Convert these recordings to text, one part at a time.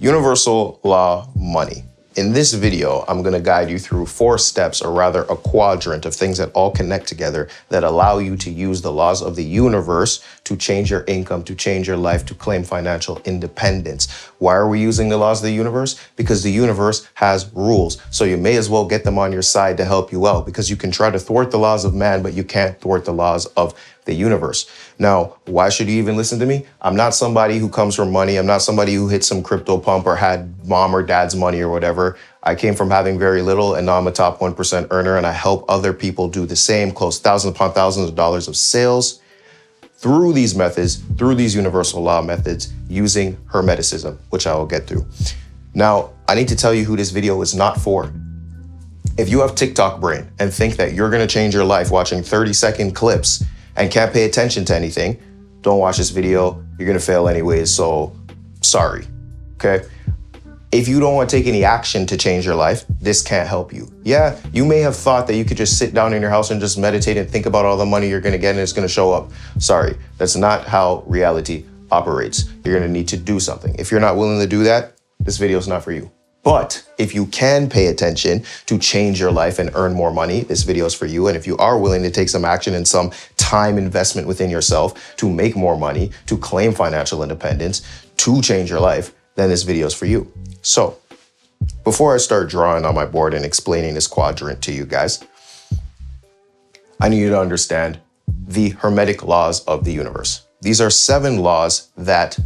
Universal law money. In this video, I'm gonna guide you through 4 steps, or rather a quadrant of things that all connect together that allow you to use the laws of the universe to change your income, to change your life, to claim financial independence. Why are we using the laws of the universe? Because the universe has rules. So you may as well get them on your side to help you out, because you can try to thwart the laws of man, but you can't thwart the laws of the universe. Now, why should you even listen to me? I'm not somebody who comes from money. I'm not somebody who hit some crypto pump or had mom or dad's money or whatever. I came from having very little, and now I'm a top 1% earner, and I help other people do the same, close thousands upon thousands of dollars of sales through these methods, through these universal law methods, using Hermeticism, which I will get through. Now, I need to tell you who this video is not for. If you have TikTok brain and think that you're gonna change your life watching 30-second clips and can't pay attention to anything, don't watch this video. You're gonna fail anyways, so sorry, okay? If you don't want to take any action to change your life, this can't help you. Yeah, you may have thought that you could just sit down in your house and just meditate and think about all the money you're gonna get and it's gonna show up. Sorry, that's not how reality operates. You're gonna need to do something. If you're not willing to do that, this video is not for you. But if you can pay attention to change your life and earn more money, this video is for you. And if you are willing to take some action and some time investment within yourself to make more money, to claim financial independence, to change your life, then this video is for you. So before I start drawing on my board and explaining this quadrant to you guys, I need you to understand the Hermetic laws of the universe. These are 7 laws that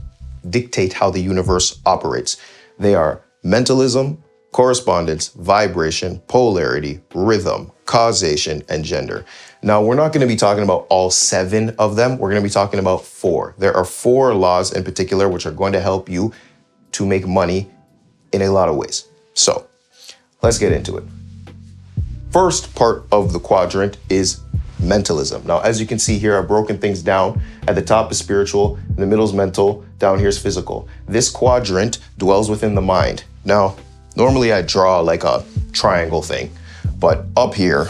dictate how the universe operates. They are mentalism, correspondence, vibration, polarity, rhythm, causation, and gender. Now, we're not going to be talking about all 7 of them. We're going to be talking about 4. There are 4 laws in particular which are going to help you to make money in a lot of ways. So let's get into it. First part of the quadrant is mentalism. Now, as you can see here, I've broken things down. At the top is spiritual, in the middle is mental, down here is physical. This quadrant dwells within the mind. Now, normally I draw like a triangle thing, but up here,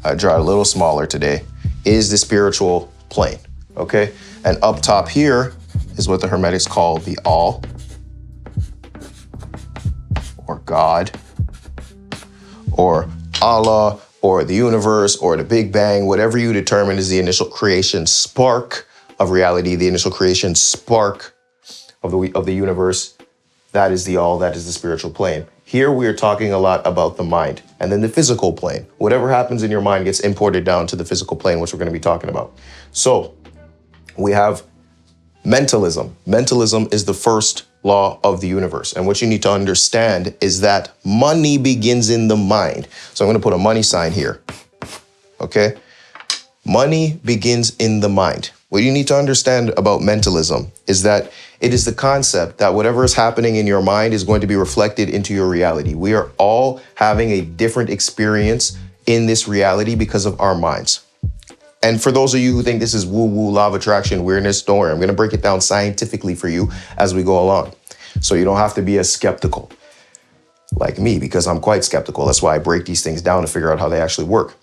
I draw a little smaller today, is the spiritual plane, okay? And up top here is what the Hermetics call the All, or God, or Allah, or the universe, or the Big Bang, whatever you determine is the initial creation spark of reality, the initial creation spark of the universe. That is the All, that is the spiritual plane. Here we are talking a lot about the mind, and then the physical plane. Whatever happens in your mind gets imported down to the physical plane, which we're gonna be talking about. So we have mentalism. Mentalism is the first law of the universe. And what you need to understand is that money begins in the mind. So I'm gonna put a money sign here, okay? Money begins in the mind. What you need to understand about mentalism is that it is the concept that whatever is happening in your mind is going to be reflected into your reality. We are all having a different experience in this reality because of our minds. And for those of you who think this is woo-woo, law of attraction, weirdness, don't worry. I'm gonna break it down scientifically for you as we go along. So you don't have to be as skeptical like me, because I'm quite skeptical. That's why I break these things down to figure out how they actually work.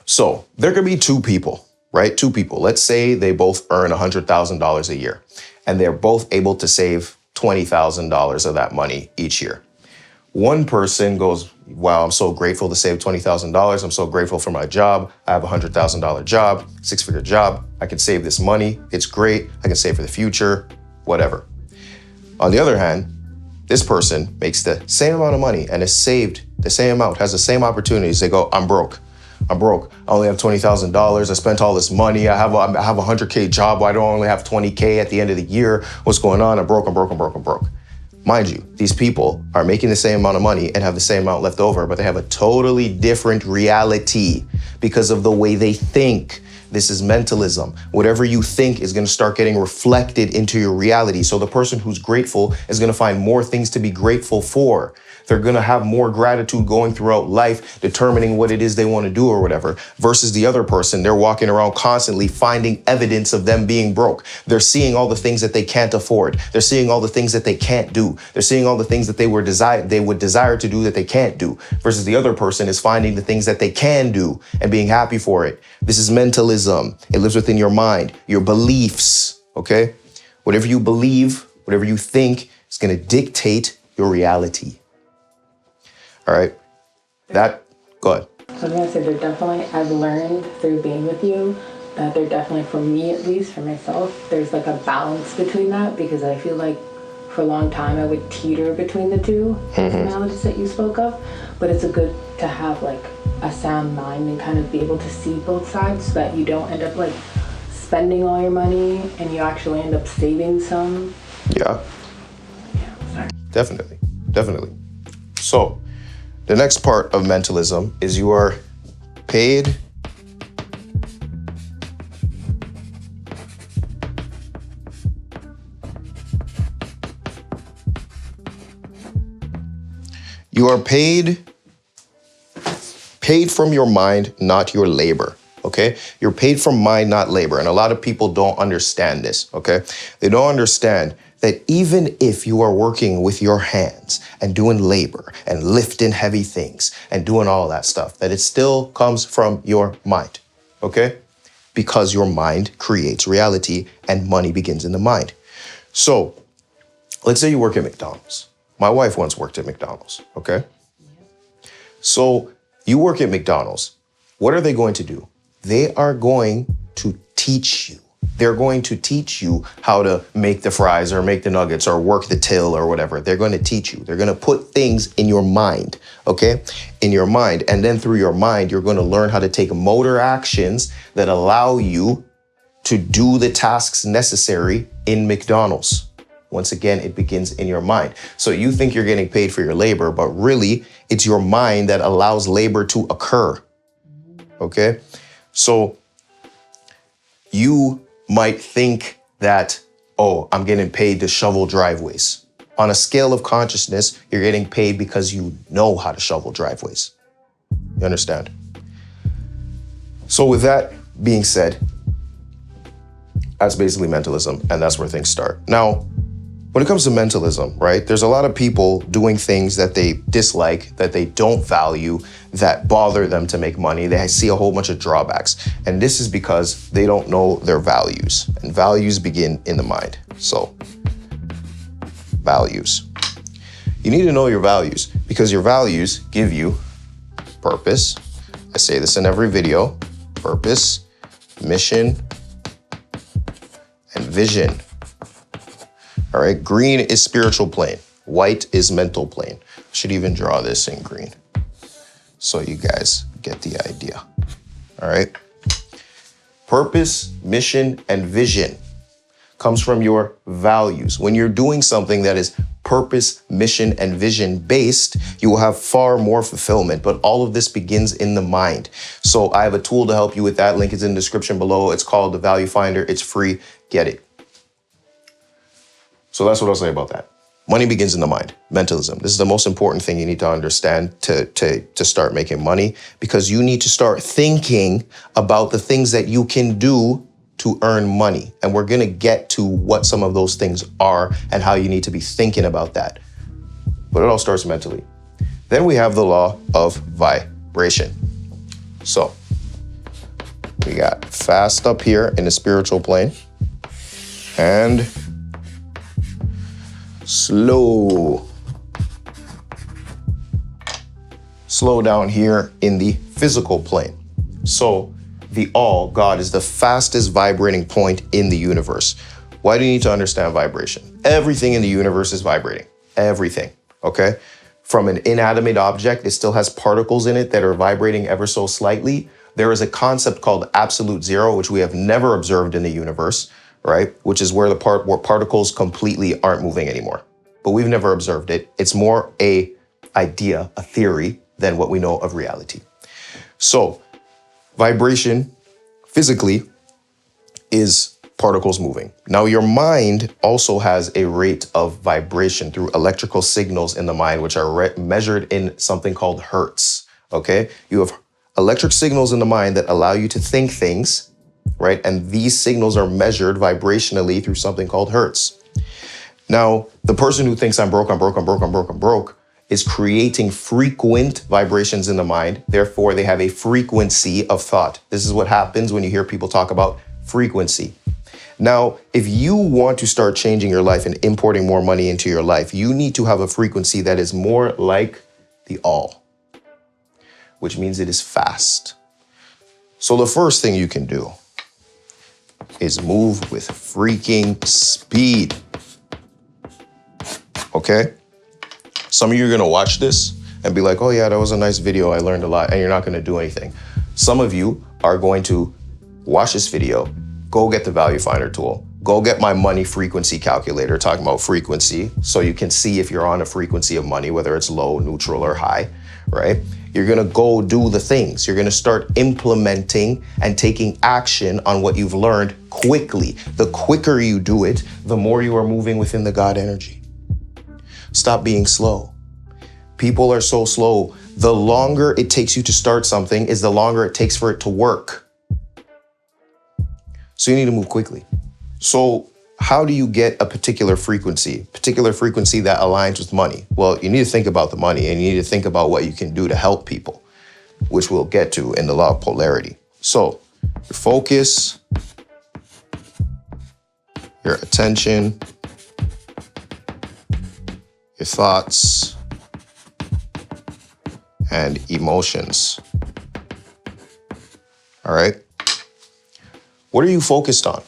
So there could be 2 people, right? 2 people. Let's say they both earn $100,000 a year, and they're both able to save $20,000 of that money each year. One person goes, wow, I'm so grateful to save $20,000. I'm so grateful for my job. I have a $100,000 job, 6-figure job. I can save this money. It's great. I can save for the future, whatever. On the other hand, this person makes the same amount of money and has saved the same amount, has the same opportunities. They go, I'm broke. I'm broke. I only have $20,000. I spent all this money. I have a 100K job. Why do I only have 20K at the end of the year? What's going on? I'm broke, I'm broke, I'm broke, I'm broke. Mind you, these people are making the same amount of money and have the same amount left over, but they have a totally different reality because of the way they think. This is mentalism. Whatever you think is going to start getting reflected into your reality. So the person who's grateful is going to find more things to be grateful for. They're going to have more gratitude going throughout life, determining what it is they want to do or whatever, versus the other person. They're walking around constantly finding evidence of them being broke. They're seeing all the things that they can't afford. They're seeing all the things that they can't do. They're seeing all the things that they would desire to do that they can't do, versus the other person is finding the things that they can do and being happy for it. This is mentalism. It lives within your mind, your beliefs, okay? Whatever you believe Whatever you think is going to dictate your reality. All right? Go ahead. I was going to say, I've learned through being with you that there definitely, for me at least, for myself, there's like a balance between that, because I feel like for a long time I would teeter between the two personalities that you spoke of. But it's good to have like a sound mind and kind of be able to see both sides, so that you don't end up like spending all your money and you actually end up saving some. Yeah. Sorry. Definitely. So, the next part of mentalism is you are paid from your mind, not your labor. Okay? You're paid from mind, not labor. And a lot of people don't understand this. Okay? They don't understand that even if you are working with your hands and doing labor and lifting heavy things and doing all that stuff, that it still comes from your mind, okay? Because your mind creates reality and money begins in the mind. So let's say you work at McDonald's. My wife once worked at McDonald's, okay? So you work at McDonald's. What are they going to do? They are going to teach you. They're going to teach you how to make the fries or make the nuggets or work the till or whatever. They're going to teach you. They're going to put things in your mind, okay? In your mind. And then through your mind, you're going to learn how to take motor actions that allow you to do the tasks necessary in McDonald's. Once again, it begins in your mind. So you think you're getting paid for your labor, but really it's your mind that allows labor to occur, okay? So you might think that, oh, I'm getting paid to shovel driveways. On a scale of consciousness, you're getting paid because you know how to shovel driveways. You understand? So with that being said, that's basically mentalism, and that's where things start. Now, when it comes to mentalism, right, there's a lot of people doing things that they dislike, that they don't value, that bother them to make money. They see a whole bunch of drawbacks. And this is because they don't know their values. And values begin in the mind. So, values. You need to know your values, because your values give you purpose. I say this in every video. Purpose, mission, and vision. All right, green is spiritual plane. White is mental plane. I should even draw this in green so you guys get the idea. All right. Purpose, mission, and vision comes from your values. When you're doing something that is purpose, mission, and vision based, you will have far more fulfillment. But all of this begins in the mind. So I have a tool to help you with that. Link is in the description below. It's called the Value Finder. It's free. Get it. So that's what I'll say about that. Money begins in the mind. Mentalism. This is the most important thing you need to understand to start making money, because you need to start thinking about the things that you can do to earn money. And we're going to get to what some of those things are and how you need to be thinking about that. But it all starts mentally. Then we have the law of vibration. So we got fast up here in the spiritual plane and slow down here in the physical plane. So the all, God, is the fastest vibrating point in the universe. Why do you need to understand vibration? Everything in the universe is vibrating. Everything, okay? From an inanimate object, it still has particles in it that are vibrating ever so slightly. There is a concept called absolute zero, which we have never observed in the universe, right? Which is where where particles completely aren't moving anymore. But we've never observed it. It's more a idea, a theory, than what we know of reality. So vibration physically is particles moving. Now your mind also has a rate of vibration through electrical signals in the mind, which are measured in something called hertz, okay? You have electric signals in the mind that allow you to think things, right? And these signals are measured vibrationally through something called hertz. Now, the person who thinks I'm broke is creating frequent vibrations in the mind. Therefore, they have a frequency of thought. This is what happens when you hear people talk about frequency. Now, if you want to start changing your life and importing more money into your life, you need to have a frequency that is more like the all, which means it is fast. So the first thing you can do is move with freaking speed. Okay? Some of you are gonna watch this and be like, oh yeah, that was a nice video, I learned a lot, and you're not gonna do anything. Some of you are going to watch this video, go get the Value Finder tool, go get my money frequency calculator, talking about frequency, so you can see if you're on a frequency of money, whether it's low, neutral, or high, right? You're gonna go do the things. You're gonna start implementing and taking action on what you've learned quickly. The quicker you do it, the more you are moving within the God energy. Stop being slow. People are so slow. The longer it takes you to start something is the longer it takes for it to work. So you need to move quickly. So how do you get a particular frequency that aligns with money? Well, you need to think about the money and you need to think about what you can do to help people, which we'll get to in the law of polarity. So your focus, your attention, your thoughts, and emotions. All right? What are you focused on?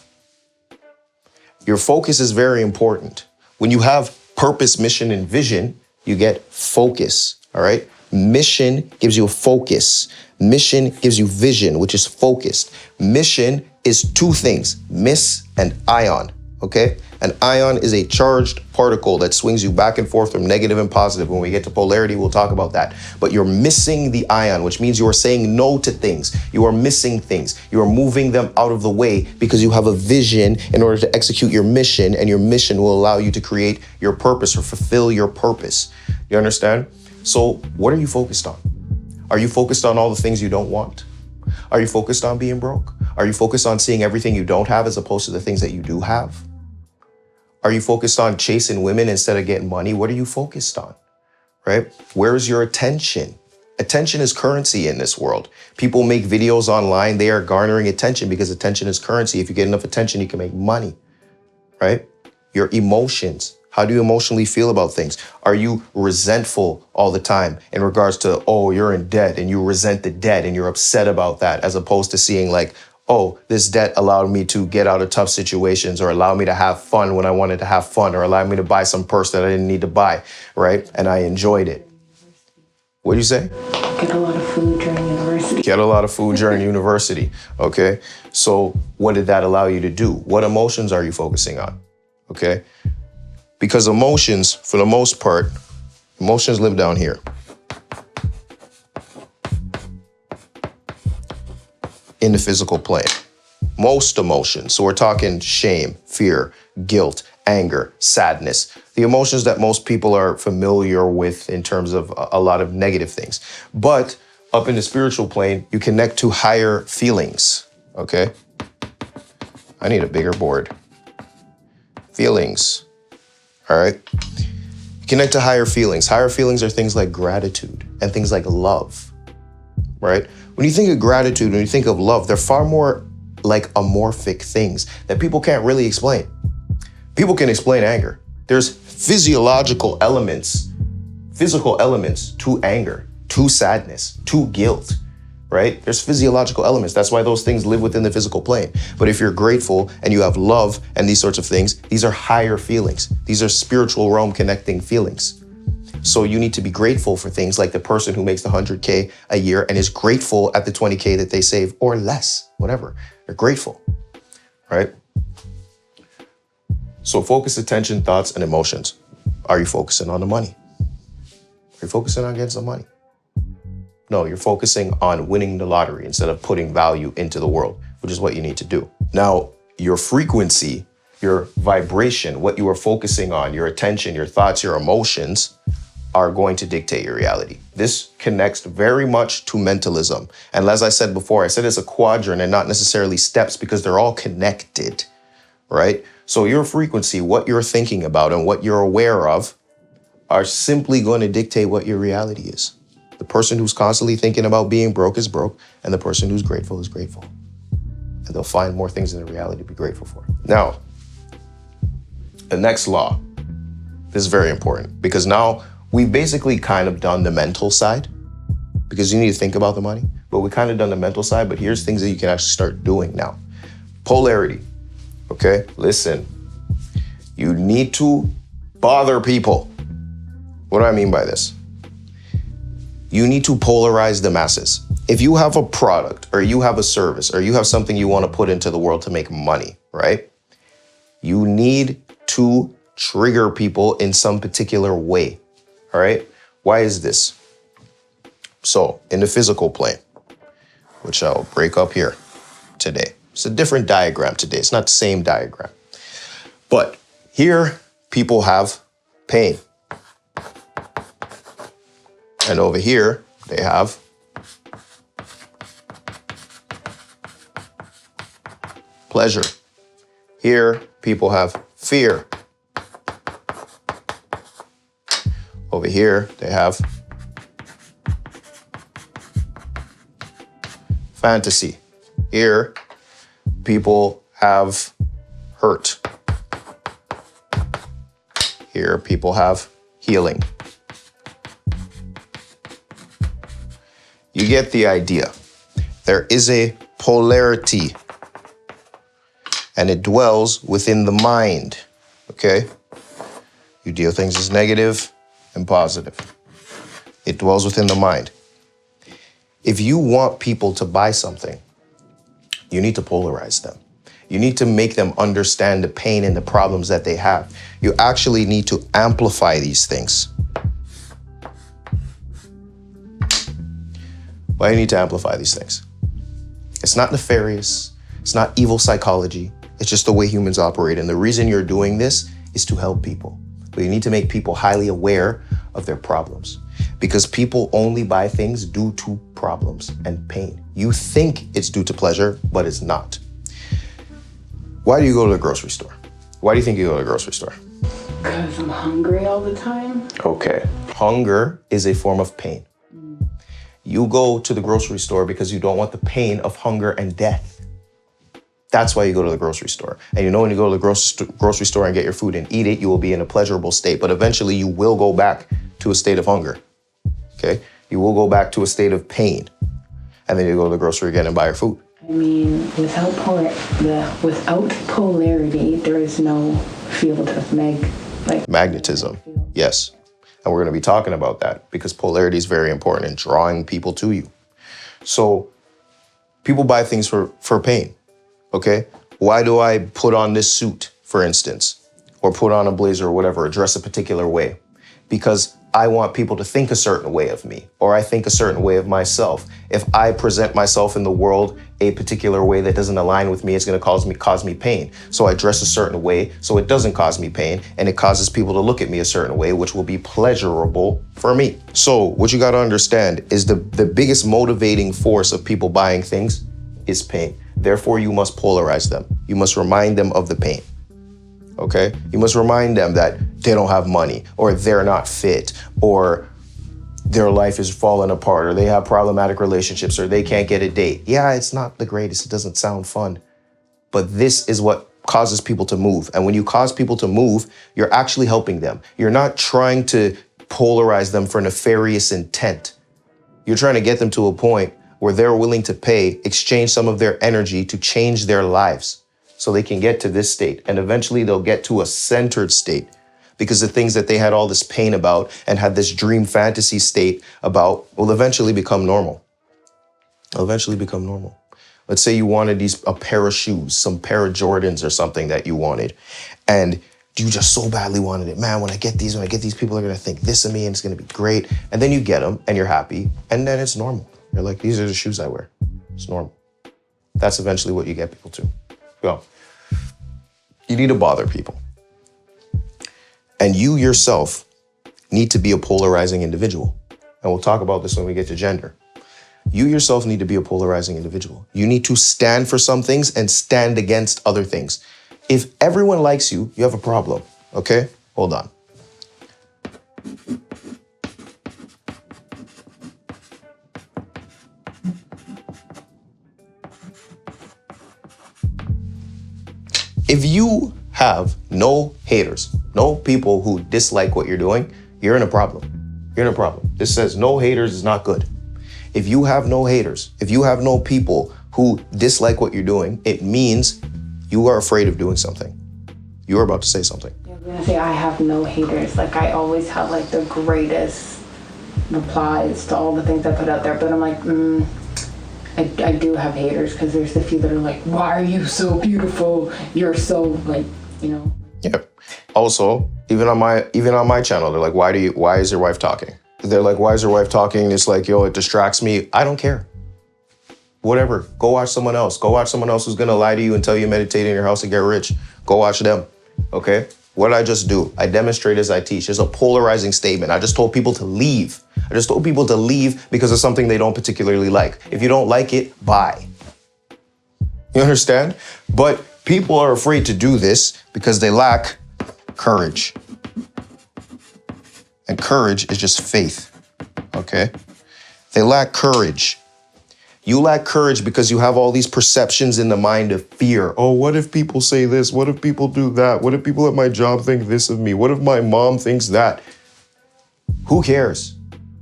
Your focus is very important. When you have purpose, mission, and vision, you get focus, all right? Mission gives you a focus. Mission gives you vision, which is focused. Mission is two things, miss and ion, okay? An ion is a charged particle that swings you back and forth from negative and positive. When we get to polarity, we'll talk about that. But you're missing the ion, which means you are saying no to things. You are missing things. You are moving them out of the way because you have a vision in order to execute your mission, and your mission will allow you to create your purpose or fulfill your purpose. You understand? So what are you focused on? Are you focused on all the things you don't want? Are you focused on being broke? Are you focused on seeing everything you don't have as opposed to the things that you do have? Are you focused on chasing women instead of getting money? What are you focused on, right? Where's your attention? Attention is currency in this world. People make videos online. They are garnering attention because attention is currency. If you get enough attention, you can make money, right? Your emotions. How do you emotionally feel about things? Are you resentful all the time in regards to, oh, you're in debt and you resent the debt and you're upset about that, as opposed to seeing like, oh, this debt allowed me to get out of tough situations, or allowed me to have fun when I wanted to have fun, or allowed me to buy some purse that I didn't need to buy, right? And I enjoyed it. What do you say? Get a lot of food during university. Get a lot of food during university, okay? So what did that allow you to do? What emotions are you focusing on, okay? Because emotions, for the most part, emotions live down here. In the physical plane. Most emotions. So we're talking shame, fear, guilt, anger, sadness. The emotions that most people are familiar with in terms of a lot of negative things. But up in the spiritual plane, you connect to higher feelings, okay? I need a bigger board. Feelings, all right? You connect to higher feelings. Higher feelings are things like gratitude and things like love, right? When you think of gratitude, when you think of love, they're far more like amorphic things that people can't really explain. People can explain anger. There's physical elements to anger, to sadness, to guilt, right? There's physiological elements. That's why those things live within the physical plane. But if you're grateful and you have love and these sorts of things, these are higher feelings. These are spiritual realm connecting feelings. So you need to be grateful for things like the person who makes the 100K a year and is grateful at the 20K that they save, or less, whatever. They're grateful, right? So focus, attention, thoughts, and emotions. Are you focusing on the money? Are you focusing on getting some money? No, you're focusing on winning the lottery instead of putting value into the world, which is what you need to do. Now, your frequency, your vibration, what you are focusing on, your attention, your thoughts, your emotions, are going to dictate your reality. This connects very much to mentalism. And as I said before, I said it's a quadrant and not necessarily steps because they're all connected, right? So your frequency, what you're thinking about and what you're aware of are simply going to dictate what your reality is. The person who's constantly thinking about being broke is broke, and the person who's grateful is grateful. and they'll find more things in the reality to be grateful for. Now, the next law, this is very important because now we've basically kind of done the mental side because you need to think about the money, but we kind of done the mental side, but here's things that you can actually start doing now. Polarity, okay? Listen, you need to bother people. What do I mean by this? You need to polarize the masses. If you have a product or you have a service or you have something you want to put into the world to make money, right? You need to trigger people in some particular way, all right? Why is this? So in the physical plane, which I'll break up here today. It's a different diagram today. It's not the same diagram. But here, people have pain. And over here, they have pleasure. Here, people have fear. Over here, they have fantasy. Here, people have hurt. Here, people have healing. You get the idea. There is a polarity, and it dwells within the mind, okay? You deal things as negative and positive. It dwells within the mind. If you want people to buy something, you need to polarize them. You need to make them understand the pain and the problems that they have. You actually need to amplify these things. Why do you need to amplify these things? It's not nefarious. It's not evil psychology. It's just the way humans operate. And the reason you're doing this is to help people. But you need to make people highly aware of their problems because people only buy things due to problems and pain. You think it's due to pleasure, but it's not. Why do you go to the grocery store? Why do you think you go to the grocery store? Because I'm hungry all the time. Okay. Hunger is a form of pain. You go to the grocery store because you don't want the pain of hunger and death. That's why you go to the grocery store. And you know when you go to the grocery store and get your food and eat it, you will be in a pleasurable state. But eventually you will go back to a state of hunger, okay? You will go back to a state of pain. And then you go to the grocery again and buy your food. I mean, without polarity, there is no field of magnetism. Yes. And we're going to be talking about that because polarity is very important in drawing people to you. So people buy things for pain, okay? Why do I put on this suit, for instance, or put on a blazer or whatever, or dress a particular way? Because I want people to think a certain way of me, or I think a certain way of myself. If I present myself in the world a particular way that doesn't align with me, it's going to cause me pain. So I dress a certain way so it doesn't cause me pain, and it causes people to look at me a certain way, which will be pleasurable for me. So what you got to understand is the biggest motivating force of people buying things is pain. Therefore, you must polarize them. You must remind them of the pain. Okay? You must remind them that they don't have money, or they're not fit, or their life is falling apart, or they have problematic relationships, or they can't get a date. Yeah, it's not the greatest. It doesn't sound fun. But this is what causes people to move. And when you cause people to move, you're actually helping them. You're not trying to polarize them for nefarious intent. You're trying to get them to a point where they're willing to exchange some of their energy to change their lives so they can get to this state. And eventually they'll get to a centered state because the things that they had all this pain about and had this dream fantasy state about will eventually become normal. They'll eventually become normal. Let's say you wanted a pair of shoes, some pair of Jordans or something that you wanted, and you just so badly wanted it. Man, when I get these, people are gonna think this of me and it's gonna be great. And then you get them and you're happy, and then it's normal. You're like, these are the shoes I wear. It's normal. That's eventually what you get people to. Go. You need to bother people. And you yourself need to be a polarizing individual. And we'll talk about this when we get to gender. You yourself need to be a polarizing individual. You need to stand for some things and stand against other things. If everyone likes you, you have a problem, okay? Hold on. If you have no haters, no people who dislike what you're doing, you're in a problem. You're in a problem. This says no haters is not good. If you have no haters, if you have no people who dislike what you're doing, it means you are afraid of doing something. You are about to say something. I'm gonna say I have no haters. Like, I always have like the greatest replies to all the things I put out there, but I'm like, I do have haters, because there's the few that are like, why are you so beautiful? You're so, like, you know. Yeah. Also, even on my channel, they're like, why is your wife talking? They're like, why is your wife talking? It's like, yo, it distracts me. I don't care. Whatever. Go watch someone else. Go watch someone else who's gonna lie to you and tell you meditate in your house and get rich. Go watch them. Okay? What did I just do? I demonstrate as I teach. There's a polarizing statement. I just told people to leave. I just told people to leave because of something they don't particularly like. If you don't like it, bye. You understand? But people are afraid to do this because they lack courage. And courage is just faith. Okay? They lack courage. You lack courage because you have all these perceptions in the mind of fear. Oh, what if people say this? What if people do that? What if people at my job think this of me? What if my mom thinks that? Who cares?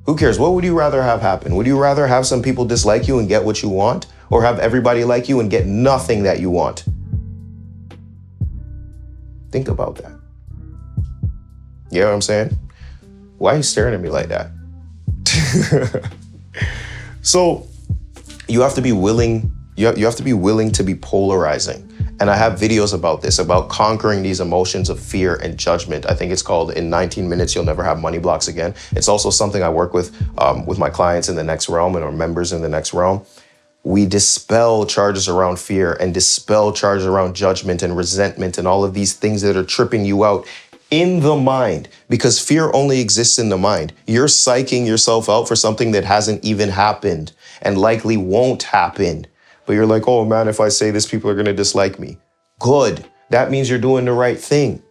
Who cares? What would you rather have happen? Would you rather have some people dislike you and get what you want, or have everybody like you and get nothing that you want? Think about that. You know what I'm saying? Why are you staring at me like that? So, you have to be willing, you have to be willing to be polarizing. And I have videos about this, about conquering these emotions of fear and judgment. I think it's called In 19 Minutes, You'll Never Have Money Blocks Again. It's also something I work with my clients in the next realm and our members in the next realm. We dispel charges around fear and dispel charges around judgment and resentment and all of these things that are tripping you out in the mind, because fear only exists in the mind. You're psyching yourself out for something that hasn't even happened and likely won't happen. But you're like, oh man, if I say this, people are gonna dislike me. Good. That means you're doing the right thing.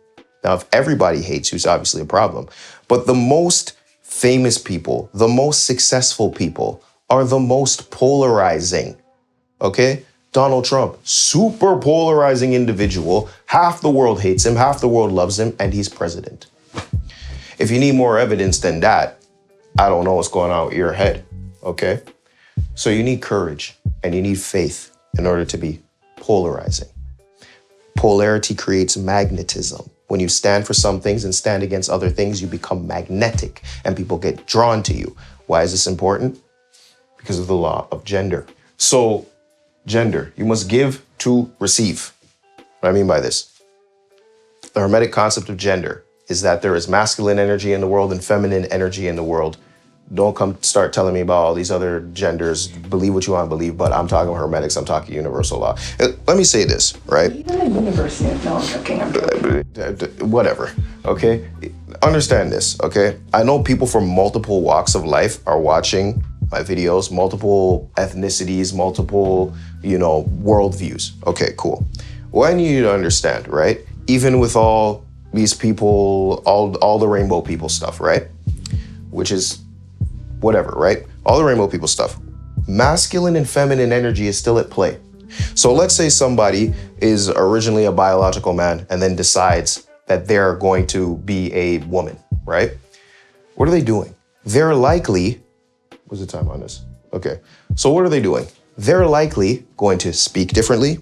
Now, if everybody hates you, it's obviously a problem. But the most famous people, the most successful people are the most polarizing, okay? Donald Trump, super polarizing individual. Half the world hates him, half the world loves him, and he's president. If you need more evidence than that, I don't know what's going on with your head, okay? So you need courage and you need faith in order to be polarizing. Polarity creates magnetism. When you stand for some things and stand against other things, you become magnetic and people get drawn to you. Why is this important? Because of the law of gender. So, gender, you must give to receive. What I mean by this, the Hermetic concept of gender is that there is masculine energy in the world and feminine energy in the world. Don't come start telling me about all these other genders. Believe what you want to believe, but I'm talking Hermetics, I'm talking universal law. Let me say this, right? Even the universe knew. No, I'm joking, I'm joking. Whatever, okay? Understand this, okay? I know people from multiple walks of life are watching my videos, multiple ethnicities, multiple, worldviews. Okay, cool. What I need you to understand, right? Even with all these people, all the rainbow people stuff, right? Which is whatever, right? All the rainbow people stuff. Masculine and feminine energy is still at play. So let's say somebody is originally a biological man and then decides that they're going to be a woman, right? What are they doing? They're likely, what's the time on this? Okay, so what are they doing? They're likely going to speak differently.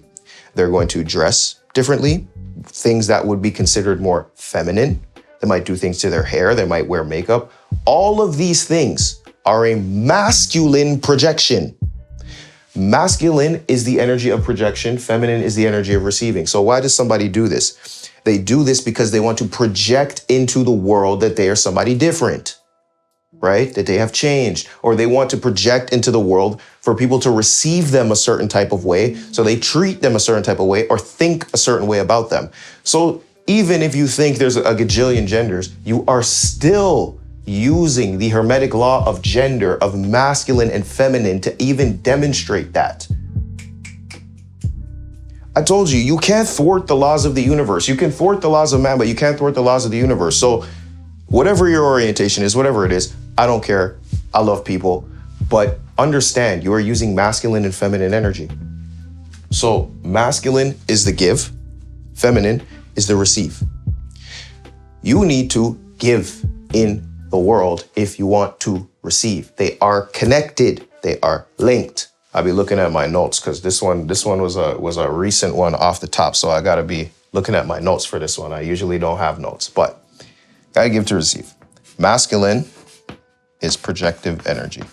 They're going to dress differently, things that would be considered more feminine. They might do things to their hair. They might wear makeup. All of these things are a masculine projection. Masculine is the energy of projection. Feminine is the energy of receiving. So why does somebody do this? They do this because they want to project into the world that they are somebody different, right? That they have changed, or they want to project into the world for people to receive them a certain type of way. So they treat them a certain type of way or think a certain way about them. So even if you think there's a gajillion genders, you are still using the Hermetic law of gender, of masculine and feminine, to even demonstrate that. I told you, you can't thwart the laws of the universe. You can thwart the laws of man, but you can't thwart the laws of the universe. So whatever your orientation is, whatever it is, I don't care. I love people. But understand, you are using masculine and feminine energy. So masculine is the give. feminine is the receive. You need to give in the world if you want to receive. They are connected. They are linked. I'll be looking at my notes because this one was a recent one off the top. So I gotta be looking at my notes for this one. I usually don't have notes, but gotta give to receive. Masculine is projective energy.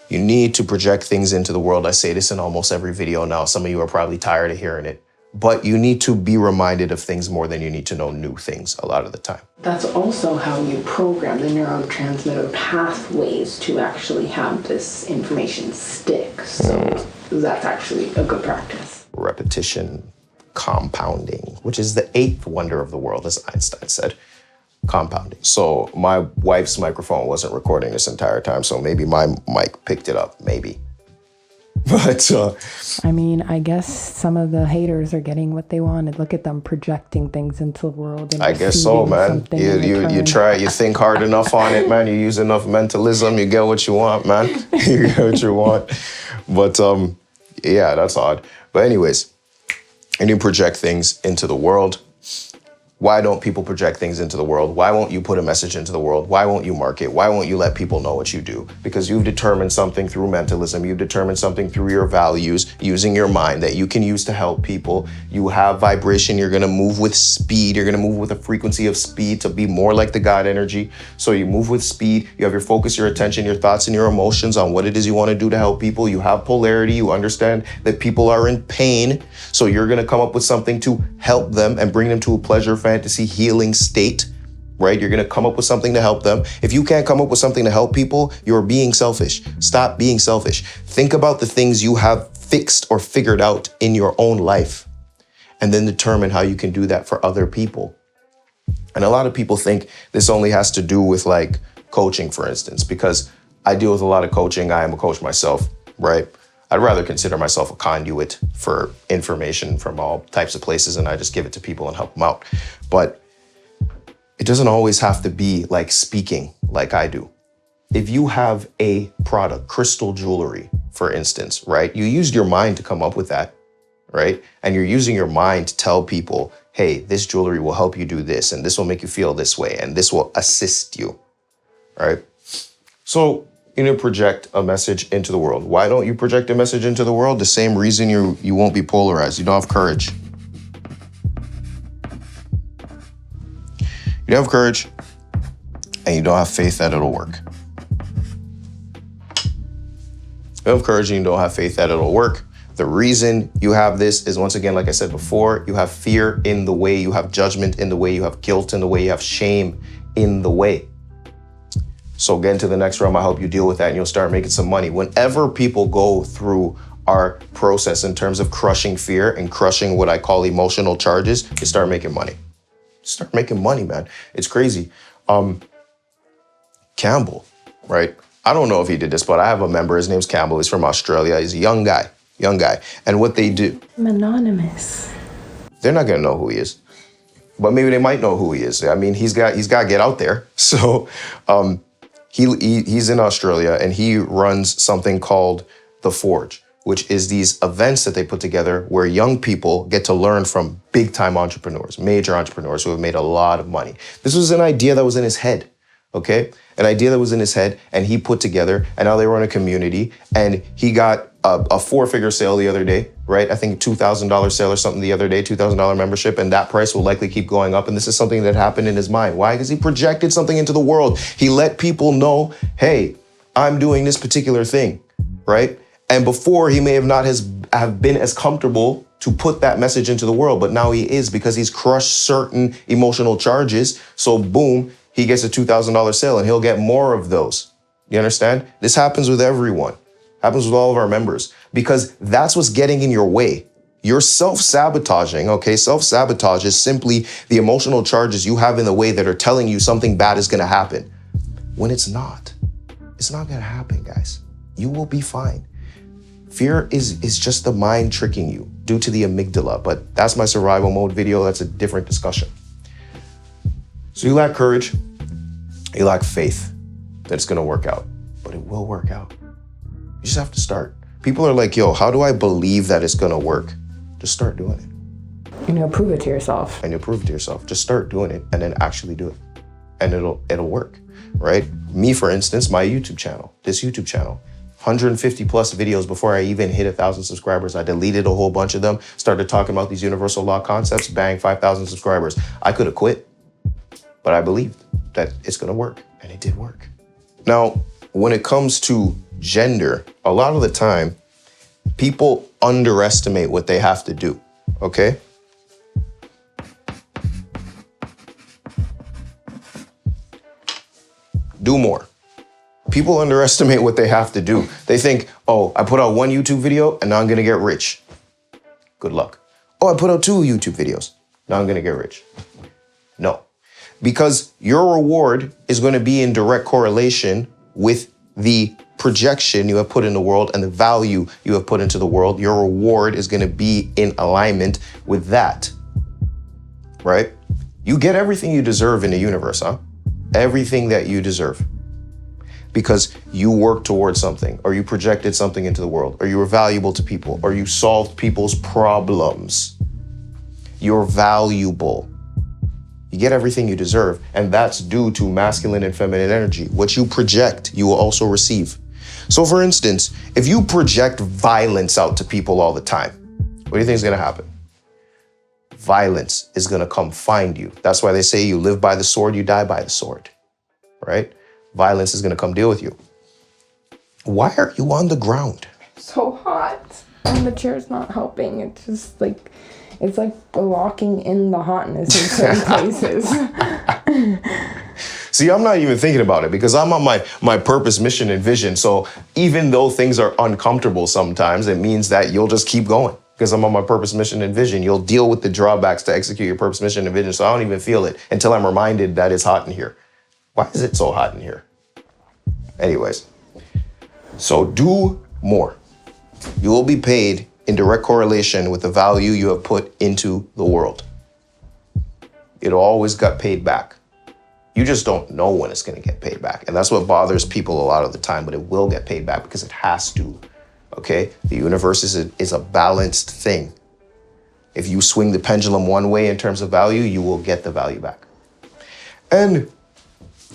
You need to project things into the world. I say this in almost every video now. Some of you are probably tired of hearing it, but you need to be reminded of things more than you need to know new things a lot of the time. That's also how you program the neurotransmitter pathways to actually have this information stick. So that's actually a good practice. Repetition, compounding, which is the eighth wonder of the world, as Einstein said. Compounding. So my wife's microphone wasn't recording this entire time, so maybe my mic picked it up, maybe. But I mean, I guess some of the haters are getting what they wanted. Look at them projecting things into the world. And I guess so, man. You try, you think hard enough on it, man. You use enough mentalism, you get what you want, man. You get what you want. But yeah, that's odd. But anyways, and you project things into the world. Why don't people project things into the world? Why won't you put a message into the world? Why won't you market? Why won't you let people know what you do? Because you've determined something through mentalism. You've determined something through your values, using your mind that you can use to help people. You have vibration. You're going to move with speed. You're going to move with a frequency of speed to be more like the God energy. So you move with speed. You have your focus, your attention, your thoughts, and your emotions on what it is you want to do to help people. You have polarity. You understand that people are in pain. So you're going to come up with something to help them and bring them to a pleasure, fantasy, healing state, right? You're going to come up with something to help them. If you can't come up with something to help people, you're being selfish. Stop being selfish. Think about the things you have fixed or figured out in your own life, and then determine how you can do that for other people. And a lot of people think this only has to do with like coaching, for instance, because I deal with a lot of coaching. I am a coach myself, right? I'd rather consider myself a conduit for information from all types of places, and I just give it to people and help them out. But it doesn't always have to be like speaking like I do. If you have a product, crystal jewelry, for instance, right? You used your mind to come up with that, right? And you're using your mind to tell people, hey, this jewelry will help you do this, and this will make you feel this way, and this will assist you, right? So you need to project a message into the world. Why don't you project a message into the world? The same reason you won't be polarized. You don't have courage. You don't have courage, and you don't have faith that it'll work. You don't have courage and you don't have faith that it'll work. The reason you have this is, once again, like I said before, you have fear in the way, you have judgment in the way, you have guilt in the way, you have shame in the way. So get into the next realm. I hope you deal with that and you'll start making some money. Whenever people go through our process in terms of crushing fear and crushing what I call emotional charges, you start making money. Start making money, man. It's crazy. Campbell, right? I don't know if he did this, but I have a member. His name's Campbell. He's from Australia. He's a young guy. And what they do. I'm anonymous. They're not going to know who he is. But maybe they might know who he is. I mean, he's got to get out there. So, he's in Australia and he runs something called The Forge, which is these events that they put together where young people get to learn from big time entrepreneurs, major entrepreneurs who have made a lot of money. This was an idea that was in his head, okay? An idea that was in his head and he put together, and now they run a community, and he got a four-figure sale the other day, right? I think $2,000 sale or something the other day, $2,000 membership, and that price will likely keep going up. And this is something that happened in his mind. Why? Because he projected something into the world. He let people know, hey, I'm doing this particular thing, right? And before, he may have not have been as comfortable to put that message into the world, but now he is, because he's crushed certain emotional charges. So boom, he gets a $2,000 sale and he'll get more of those. You understand? This happens with everyone. Happens with all of our members, because that's what's getting in your way. You're self-sabotaging, okay? Self-sabotage is simply the emotional charges you have in the way that are telling you something bad is gonna happen. When it's not. It's not gonna happen, guys. You will be fine. Fear is just the mind tricking you due to the amygdala, but that's my survival mode video. That's a different discussion. So you lack courage, you lack faith that it's gonna work out, but it will work out. You just have to start. People are like, yo, how do I believe that it's gonna work? Just start doing it. And you'll prove it to yourself. And you'll prove it to yourself. Just start doing it and then actually do it. And it'll work, right? Me, for instance, my YouTube channel, this YouTube channel, 150 plus videos before I even hit 1,000 subscribers. I deleted a whole bunch of them, started talking about these universal law concepts, bang, 5,000 subscribers. I could have quit, but I believed that it's gonna work, and it did work. Now, when it comes to gender, a lot of the time, people underestimate what they have to do, okay? Do more. People underestimate what they have to do. They think, oh, I put out one YouTube video and now I'm gonna get rich. Good luck. Oh, I put out 2 YouTube videos. Now I'm gonna get rich. No, because your reward is gonna be in direct correlation with the projection you have put in the world and the value you have put into the world. Your reward is gonna be in alignment with that, right? You get everything you deserve in the universe, huh? Everything that you deserve. Because you worked towards something, or you projected something into the world, or you were valuable to people, or you solved people's problems. You're valuable. You get everything you deserve, and that's due to masculine and feminine energy. What you project, you will also receive. So for instance, if you project violence out to people all the time, what do you think is gonna happen? Violence is gonna come find you. That's why they say you live by the sword, you die by the sword, right? Violence is gonna come deal with you. Why are you on the ground? So hot. And the chair's not helping. It's just like, it's like locking in the hotness in certain places. See, I'm not even thinking about it because I'm on my purpose, mission, and vision. So even though things are uncomfortable sometimes, it means that you'll just keep going because I'm on my purpose, mission, and vision. You'll deal with the drawbacks to execute your purpose, mission, and vision. So I don't even feel it until I'm reminded that it's hot in here. Why is it so hot in here? Anyways, so do more. You will be paid in direct correlation with the value you have put into the world. It'll always get paid back. You just don't know when it's gonna get paid back. And that's what bothers people a lot of the time, but it will get paid back because it has to, okay? The universe is a balanced thing. If you swing the pendulum one way in terms of value, you will get the value back. And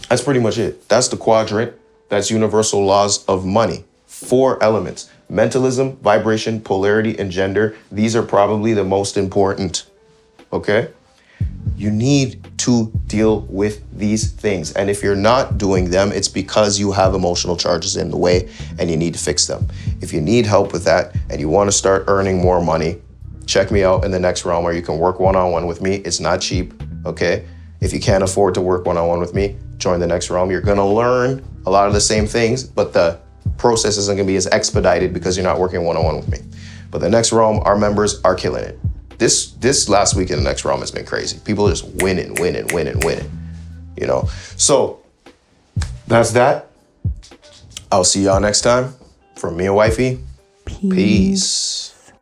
that's pretty much it. That's the quadrant. That's universal laws of money. 4 elements: mentalism, vibration, polarity, and gender. These are probably the most important, okay? You need to deal with these things. And if you're not doing them, it's because you have emotional charges in the way and you need to fix them. If you need help with that and you want to start earning more money, check me out in the next realm where you can work one-on-one with me. It's not cheap, okay? If you can't afford to work one-on-one with me, join the next realm. You're gonna learn a lot of the same things, but the process isn't gonna be as expedited because you're not working one-on-one with me. But the next realm, our members are killing it. This last week in the next realm has been crazy. People are just winning, you know? So that's that. I'll see y'all next time. From me and wifey, peace.